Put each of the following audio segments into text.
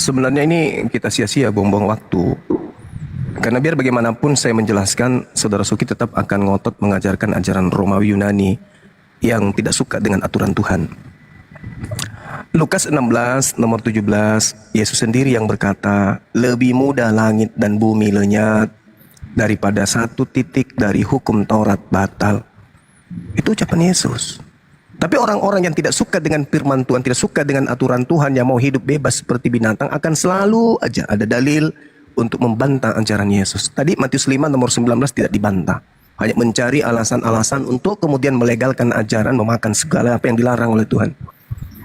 Sebenarnya ini kita sia-sia buang-buang waktu. Karena biar bagaimanapun saya menjelaskan, saudara Suki tetap akan ngotot mengajarkan ajaran Romawi Yunani yang tidak suka dengan aturan Tuhan. Lukas 16 nomor 17, Yesus sendiri yang berkata, lebih mudah langit dan bumi lenyap daripada satu titik dari hukum Taurat batal. Itu ucapan Yesus. Tapi orang-orang yang tidak suka dengan firman Tuhan, tidak suka dengan aturan Tuhan, yang mau hidup bebas seperti binatang, akan selalu aja ada dalil untuk membantah ajaran Yesus. Tadi Matius 5 nomor 19 tidak dibantah. Hanya mencari alasan-alasan untuk kemudian melegalkan ajaran memakan segala apa yang dilarang oleh Tuhan.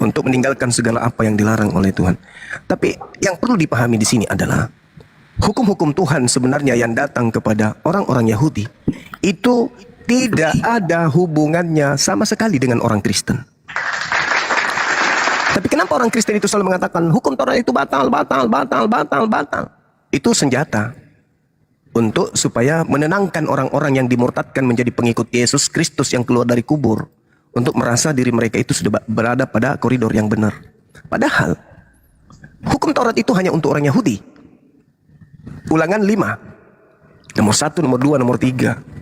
Untuk meninggalkan segala apa yang dilarang oleh Tuhan. Tapi yang perlu dipahami di sini adalah hukum-hukum Tuhan sebenarnya yang datang kepada orang-orang Yahudi itu tidak ada hubungannya sama sekali dengan orang Kristen. Tapi kenapa orang Kristen itu selalu mengatakan hukum Taurat itu batal. Itu senjata untuk supaya menenangkan orang-orang yang dimurtadkan menjadi pengikut Yesus Kristus yang keluar dari kubur, untuk merasa diri mereka itu sudah berada pada koridor yang benar. Padahal hukum Taurat itu hanya untuk orang Yahudi. Ulangan 5 nomor 1, nomor 2, nomor 3.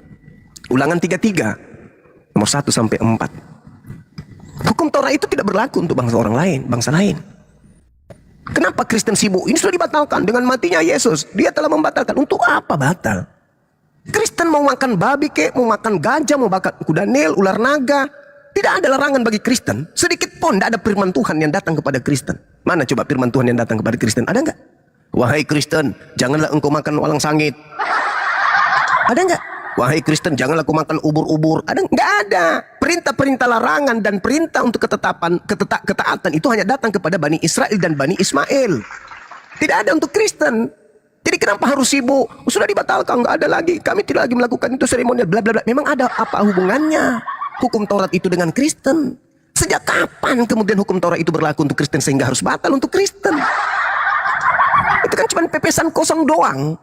Ulangan 33 nomor 1 sampai 4. Hukum Taurat itu tidak berlaku untuk bangsa orang lain, bangsa lain. Kenapa Kristen sibuk? Ini sudah dibatalkan dengan matinya Yesus. Dia telah membatalkan. Untuk apa batal? Kristen mau makan babi kek, mau makan gajah, mau makan kuda nil, ular naga. Tidak ada larangan bagi Kristen. Sedikit pun tidak ada firman Tuhan yang datang kepada Kristen. Mana coba firman Tuhan yang datang kepada Kristen? Ada enggak? Wahai Kristen, janganlah engkau makan walang sangit. Ada enggak? Wahai Kristen, janganlah kau makan ubur-ubur. Ada? Enggak ada. Perintah-perintah larangan dan perintah untuk ketaatan itu hanya datang kepada Bani Israel dan Bani Ismail. Tidak ada untuk Kristen. Jadi kenapa harus sibuk? Sudah dibatalkan, enggak ada lagi. Kami tidak lagi melakukan itu seremonial, bla bla bla. Memang ada apa hubungannya hukum Taurat itu dengan Kristen? Sejak kapan kemudian hukum Taurat itu berlaku untuk Kristen sehingga harus batal untuk Kristen? Itu kan cuma pepesan kosong doang.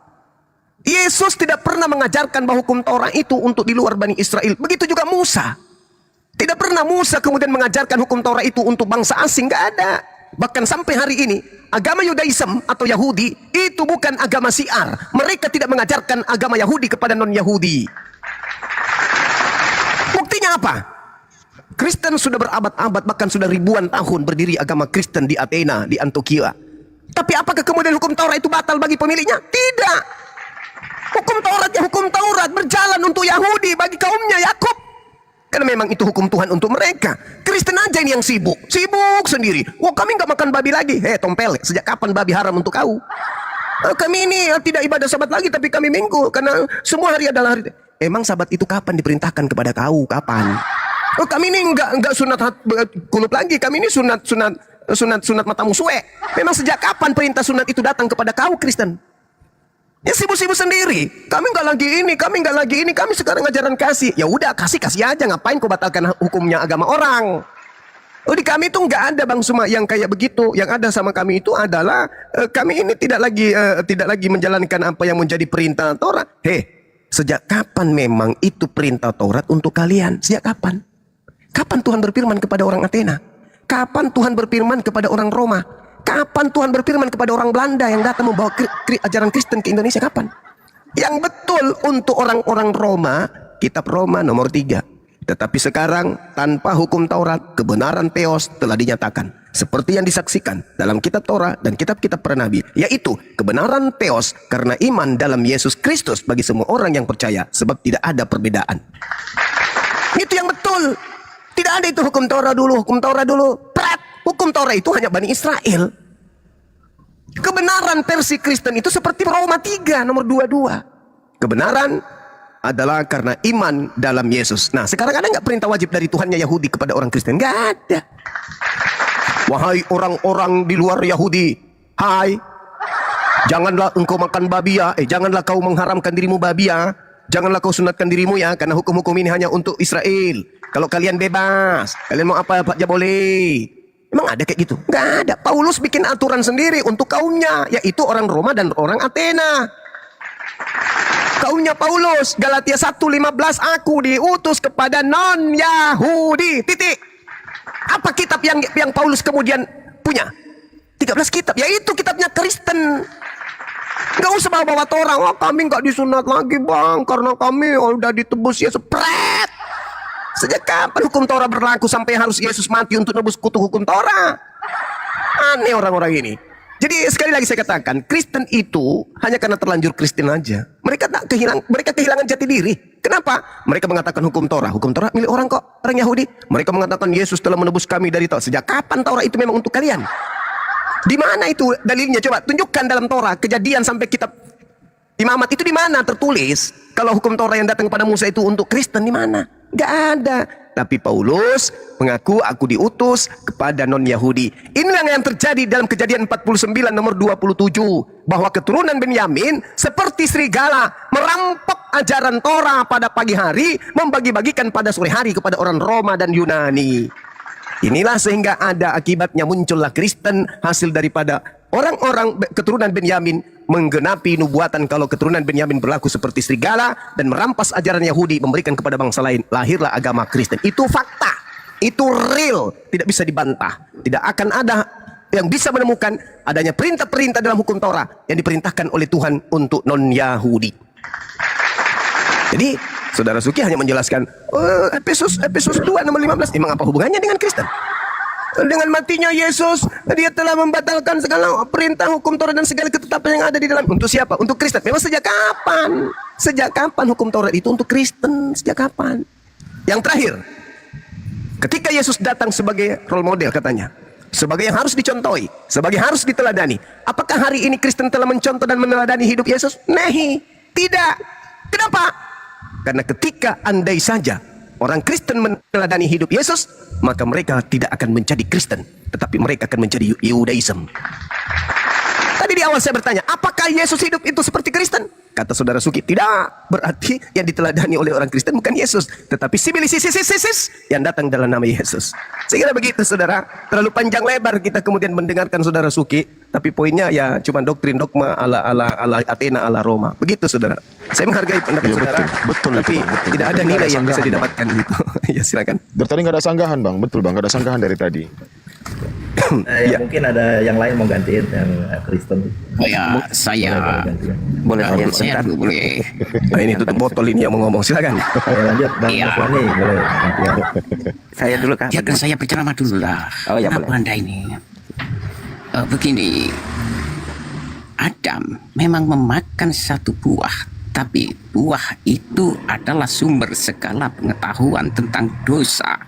Yesus tidak pernah mengajarkan bahwa hukum Taurat itu untuk di luar Bani Israel. Begitu juga Musa. Tidak pernah Musa kemudian mengajarkan hukum Taurat itu untuk bangsa asing. Tidak ada. Bahkan sampai hari ini, agama Yudaism atau Yahudi itu bukan agama syiar. Mereka tidak mengajarkan agama Yahudi kepada non-Yahudi. Buktinya apa? Kristen sudah berabad-abad, bahkan sudah ribuan tahun berdiri agama Kristen di Athena, di Antioquia. Tapi apakah kemudian hukum Taurat itu batal bagi pemiliknya? Tidak. Hukum Taurat ya hukum Taurat, berjalan untuk Yahudi, bagi kaumnya Yakub. Karena memang itu hukum Tuhan untuk mereka. Kristen aja ini yang sibuk sendiri. Wah, kami nggak makan babi lagi. Tompel, sejak kapan babi haram untuk kau? Kami ini tidak ibadah sabat lagi, tapi kami minggu, karena semua hari adalah hari. Emang sabat itu kapan diperintahkan kepada kau? Kapan? Kami ini nggak sunat kulub lagi. Kami ini sunat matamu suwe. Memang sejak kapan perintah sunat itu datang kepada kau Kristen? Ya sibuk-sibuk sendiri. Kami nggak lagi ini, kami sekarang ajaran kasih. Ya udah kasih aja, ngapain kau batalkan hukumnya agama orang? Di kami itu nggak ada Bang Suma yang kayak begitu. Yang ada sama kami itu adalah kami ini tidak lagi menjalankan apa yang menjadi perintah Taurat. Sejak kapan memang itu perintah Taurat untuk kalian? Sejak kapan? Kapan Tuhan berfirman kepada orang Athena? Kapan Tuhan berfirman kepada orang Roma? Kapan Tuhan berfirman kepada orang Belanda yang datang membawa ajaran Kristen ke Indonesia? Kapan? Yang betul untuk orang-orang Roma, kitab Roma nomor 3. Tetapi sekarang tanpa hukum Taurat, kebenaran Theos telah dinyatakan. Seperti yang disaksikan dalam kitab Taurat dan kitab-kitab para nabi. Yaitu kebenaran Theos karena iman dalam Yesus Kristus bagi semua orang yang percaya. Sebab tidak ada perbedaan. Itu yang betul. Tidak ada itu hukum Taurat dulu. Hukum Taurat itu hanya Bani Israel. Kebenaran versi Kristen itu seperti Roma 3 nomor 22. Kebenaran adalah karena iman dalam Yesus. Nah, sekarang ada nggak perintah wajib dari Tuhannya Yahudi kepada orang Kristen? Nggak ada. Wahai orang-orang di luar Yahudi, janganlah engkau makan babi ya. Janganlah kau mengharamkan dirimu babi ya. Janganlah kau sunatkan dirimu ya, karena hukum-hukum ini hanya untuk Israel. Kalau kalian bebas, kalian mau apa aja boleh. Emang ada kayak gitu? Nggak ada. Paulus bikin aturan sendiri untuk kaumnya, yaitu orang Roma dan orang Athena. Kaumnya Paulus, Galatia 1:15, aku diutus kepada non-Yahudi. Titik. Apa kitab yang Paulus kemudian punya? 3 13 kitab. Yaitu kitabnya Kristen. Nggak usah bawa-bawa Torah. Oh, kami nggak disunat lagi bang, karena kami udah ditebus Yesus. Pret. Sejak kapan hukum Torah berlaku sampai harus Yesus mati untuk nebus kutuk hukum Torah? Aneh orang-orang ini. Jadi sekali lagi saya katakan, Kristen itu hanya karena terlanjur Kristen aja. Mereka kehilangan jati diri. Kenapa? Mereka mengatakan hukum Torah milik orang kok, orang Yahudi. Mereka mengatakan Yesus telah menebus kami dari Torah. Sejak kapan Torah itu memang untuk kalian? Di mana itu dalilnya? Coba tunjukkan dalam Torah, Kejadian sampai kitab Imamat itu di mana tertulis kalau hukum Torah yang datang kepada Musa itu untuk Kristen? Di mana? Gak ada. Tapi Paulus mengaku aku diutus kepada non-Yahudi. Inilah yang terjadi dalam Kejadian 49 nomor 27. Bahwa keturunan Benyamin seperti serigala merampok ajaran Torah pada pagi hari, membagi-bagikan pada sore hari kepada orang Roma dan Yunani. Inilah sehingga ada akibatnya muncullah Kristen, hasil daripada orang-orang keturunan Benyamin menggenapi nubuatan kalau keturunan Benyamin berlaku seperti serigala dan merampas ajaran Yahudi, memberikan kepada bangsa lain. Lahirlah agama Kristen. Itu fakta, itu real, tidak bisa dibantah. Tidak akan ada yang bisa menemukan adanya perintah-perintah dalam hukum Torah yang diperintahkan oleh Tuhan untuk non-Yahudi. Jadi Saudara Suki hanya menjelaskan Efesus 2 nomor 15. Emang apa hubungannya dengan Kristen? Dengan matinya Yesus, dia telah membatalkan segala perintah hukum Taurat dan segala ketetapan yang ada di dalam. Untuk siapa? Untuk Kristen. Memang sejak kapan? Sejak kapan hukum Taurat itu untuk Kristen? Sejak kapan? Yang terakhir, ketika Yesus datang sebagai role model katanya, sebagai yang harus dicontohi, sebagai harus diteladani. Apakah hari ini Kristen telah mencontoh dan meneladani hidup Yesus? Nahi, tidak. Kenapa? Karena ketika andai saja orang Kristen meneladani hidup Yesus, maka mereka tidak akan menjadi Kristen, tetapi mereka akan menjadi Yudaism. Tadi di awal saya bertanya, apakah Yesus hidup itu seperti Kristen? Kata Saudara Suki, tidak. Berarti yang diteladani oleh orang Kristen bukan Yesus, tetapi sibilisis yang datang dalam nama Yesus. Sehingga begitu saudara, terlalu panjang lebar kita kemudian mendengarkan Saudara Suki, tapi poinnya ya cuma doktrin dogma ala Athena ala Roma. Begitu saudara. Saya menghargai pendapat ya, saudara, betul, tapi betul. Tidak ada nilai yang bisa didapatkan gitu. Ya silakan. Dari tadi nggak ada sanggahan bang, betul bang, nggak ada sanggahan dari tadi. Ya. Mungkin ada yang lain mau gantiin yang Kristen. Oh ya, saya boleh saya dulu boleh. Nah ini tutup botol ini yang mau ngomong, silakan. Lanjut Bang Maswani, boleh. Saya dulu kan. Ya kan saya berceramah dulu lah. Oh ya boleh. Anda ini begini, Adam memang memakan satu buah, tapi buah itu adalah sumber segala pengetahuan tentang dosa.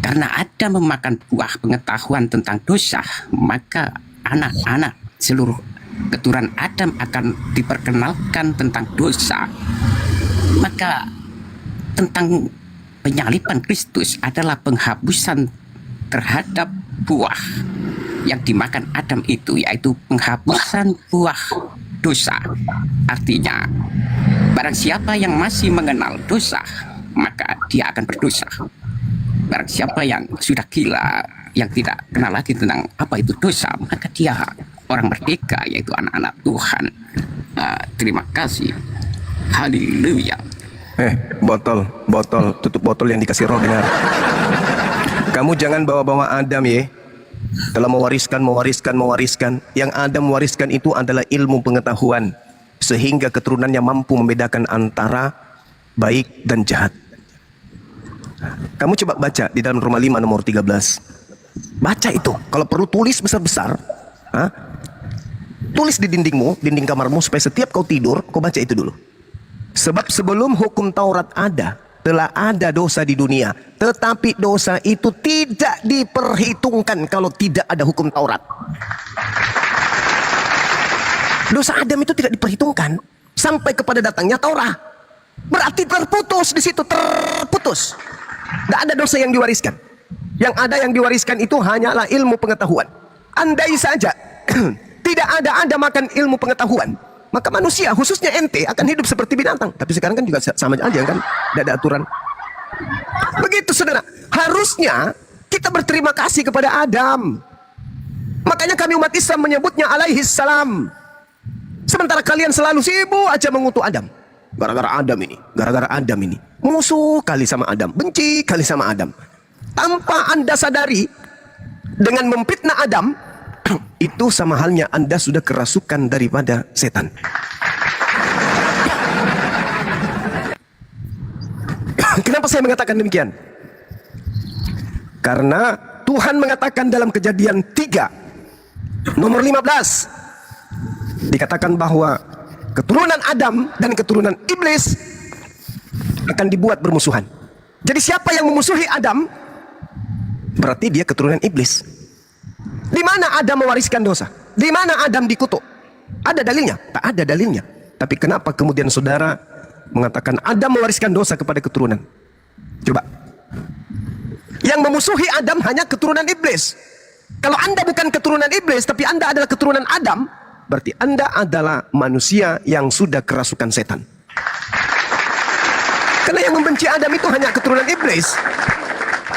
Karena Adam memakan buah pengetahuan tentang dosa, maka anak-anak seluruh keturunan Adam akan diperkenalkan tentang dosa. Maka tentang penyaliban Kristus adalah penghapusan terhadap buah yang dimakan Adam itu, yaitu penghapusan buah dosa. Artinya, barang siapa yang masih mengenal dosa, maka dia akan berdosa. Barang siapa yang sudah gila, yang tidak kenal lagi tentang apa itu dosa, maka dia orang merdeka, yaitu anak-anak Tuhan. Terima kasih. Haleluya. Botol, tutup botol yang dikasih roh dengar. Kamu jangan bawa-bawa Adam ya. Telah mewariskan. Yang Adam mewariskan itu adalah ilmu pengetahuan, sehingga keturunannya mampu membedakan antara baik dan jahat. Kamu coba baca di dalam Roma 5 nomor 13. Baca itu. Kalau perlu tulis besar-besar. Tulis di dindingmu, dinding kamarmu, supaya setiap kau tidur, kau baca itu dulu. Sebab sebelum hukum Taurat ada, telah ada dosa di dunia. Tetapi dosa itu tidak diperhitungkan kalau tidak ada hukum Taurat. Dosa Adam itu tidak diperhitungkan sampai kepada datangnya Taurat. Berarti terputus di situ, terputus. Tidak ada dosa yang diwariskan. Yang ada yang diwariskan itu hanyalah ilmu pengetahuan. Andai saja tidak ada makan ilmu pengetahuan, maka manusia, khususnya ente, akan hidup seperti binatang. Tapi sekarang kan juga sama aja kan, tidak ada aturan. Begitu saudara. Harusnya kita berterima kasih kepada Adam. Makanya kami umat Islam menyebutnya alaihis salam. Sementara kalian selalu sibuk aja mengutuk Adam. Gara-gara Adam ini. Musuh kali sama Adam, benci kali sama Adam. Tanpa Anda sadari, dengan memfitnah Adam, itu sama halnya Anda sudah kerasukan daripada setan. Kenapa saya mengatakan demikian? Karena Tuhan mengatakan dalam Kejadian 3 nomor 15, dikatakan bahwa keturunan Adam dan keturunan iblis akan dibuat bermusuhan. Jadi siapa yang memusuhi Adam, berarti dia keturunan iblis. Di mana Adam mewariskan dosa? Di mana Adam dikutuk? Ada dalilnya? Tak ada dalilnya. Tapi kenapa kemudian saudara mengatakan Adam mewariskan dosa kepada keturunan? Coba. Yang memusuhi Adam hanya keturunan iblis. Kalau Anda bukan keturunan iblis, tapi Anda adalah keturunan Adam, berarti Anda adalah manusia yang sudah kerasukan setan. Karena yang membenci Adam itu hanya keturunan iblis.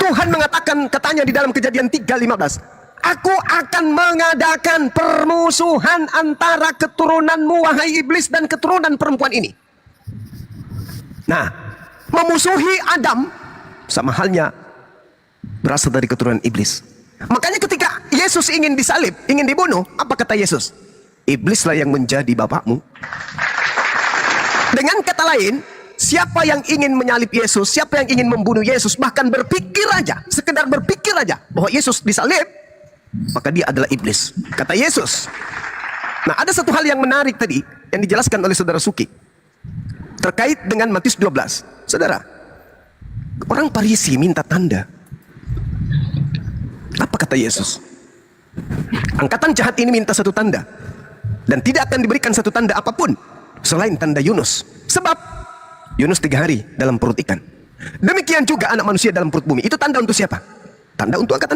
Tuhan mengatakan, katanya di dalam Kejadian 3:15, aku akan mengadakan permusuhan antara keturunanmu, wahai iblis, dan keturunan perempuan ini. Nah, memusuhi Adam sama halnya berasal dari keturunan iblis. Makanya ketika Yesus ingin disalib, ingin dibunuh, apa kata Yesus? Iblislah yang menjadi bapakmu. Dengan kata lain, siapa yang ingin menyalib Yesus, siapa yang ingin membunuh Yesus, bahkan berpikir aja, sekedar berpikir aja bahwa Yesus disalib, maka dia adalah iblis, kata Yesus. Nah, ada satu hal yang menarik tadi yang dijelaskan oleh saudara Suki terkait dengan Matius 12. Saudara, orang Farisi minta tanda. Apa kata Yesus? Angkatan jahat ini minta satu tanda, dan tidak akan diberikan satu tanda apapun selain tanda Yunus. Sebab Yunus 3 hari dalam perut ikan. Demikian juga anak manusia dalam perut bumi. Itu tanda untuk siapa? Tanda untuk angkatan